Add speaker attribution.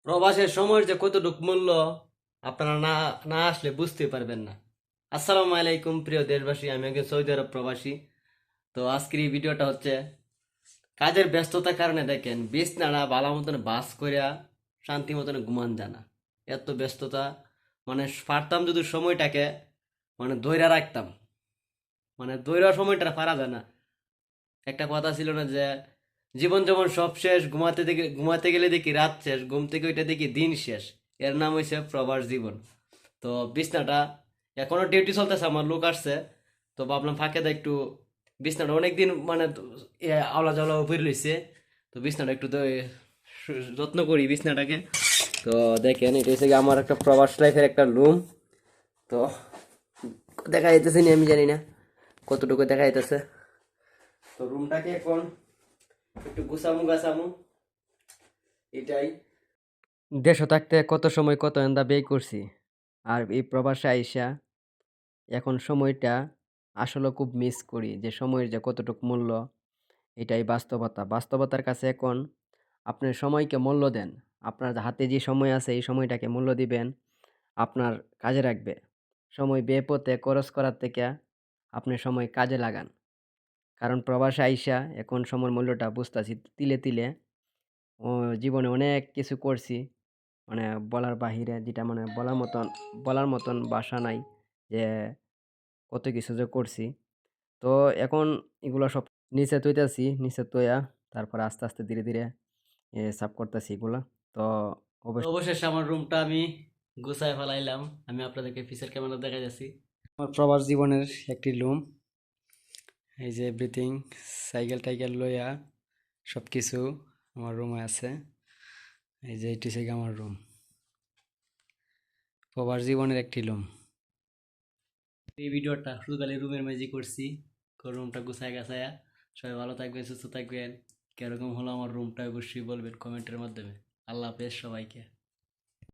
Speaker 1: প্রবাসের সময়ের যে কতটুক মূল্য আপনারা না না আসলে বুঝতে পারবেন না। আসসালামু আলাইকুম প্রিয় দেশবাসী, আমি একজন সৌদি আরব প্রবাসী। তো আজকের এই ভিডিওটা হচ্ছে কাজের ব্যস্ততার কারণে দেখেন বিছনাটা ভালো মতন বাস করিয়া শান্তি মতন ঘুমান যায় না। এত ব্যস্ততা, মানে পারতাম যদি সময়টাকে মানে ধইরা রাখতাম, মানে ধইরা সময়টা পারা যায় না। একটা কথা ছিল না যে জীবন যেমন সব শেষ, ঘুমাতে গেলে দেখি রাত শেষ, ঘুম থেকে ওইটা দেখি দিন শেষ। এর নাম হয়েছে প্রবাস জীবন। তো বিছনাটা এখনো ডিউটি চলতেছে, আমার লোক আসছে, তো ভাবলাম ফাঁকে দা একটু বিছনাটা অনেকদিন মানে আওলা জাওলা উপরে লইছে, তো বিছনাটা একটু যত্ন করি বিছনাটাকে। তো দেখেন এটা হচ্ছে গিয়ে আমার একটা প্রবাস লাইফের একটা রুম। তো দেখা যাইতেছে নি, আমি জানি না কতটুকু দেখা যাইতেছে। তো রুমটাকে এখন একটু গুছামু গাছামু, এটাই। দেশে থাকতে কত সময় কত এন্দা ব্যয় করছি, আর এই প্রবাসে আইসা এখন সময়টা আসলে খুব মিস করি, যে সময়ের যে কতটুকু মূল্য। এটাই বাস্তবতা। বাস্তবতার কাছে এখন আপনার সময়কে মূল্য দেন। আপনার হাতে যে সময় আছে এই সময়টাকে মূল্য দিবেন, আপনার কাজে রাখবে। সময় বেপথে খরচ করার থেকে আপনি সময় কাজে লাগান। কারণ প্রবাসে আইসা এখন সময়ের মূল্যটা বুঝতাছি তিলে তিলে। ও জীবনে অনেক কিছু করছি, মানে বলার বাহিরে, যেটা মানে বলার মতন ভাষা নাই যে কত কিছু যে করছি। তো এখন এগুলো সব নিচে থুইতাছি, নিচে থুইয়া তারপর আস্তে আস্তে ধীরে ধীরে সাফ করতেছি এগুলা। তো অবশেষে আমার রুমটা আমি গুছায় ফেলাইলাম। আমি আপনাদেরকে পিছের ক্যামেরা দেখা যাচ্ছি, আমার প্রবাস জীবনের একটি রুম। এই যে এভরিথিং, সাইকেল টাইকেল লইয়া সব কিছু আমার রুমে আছে। এই যে এটি থেকে আমার রুম, প্রবাস জীবনের একটি রুম। এই ভিডিওটা শুধু খালি রুমের মাঝে করছি, রুমটা গুছায় গাছায়া। সবাই ভালো থাকবেন, সুস্থ থাকবেন। কিরকম হলো আমার রুমটা অবশ্যই বলবেন কমেন্টের মাধ্যমে। আল্লাহ হাফেজ সবাইকে।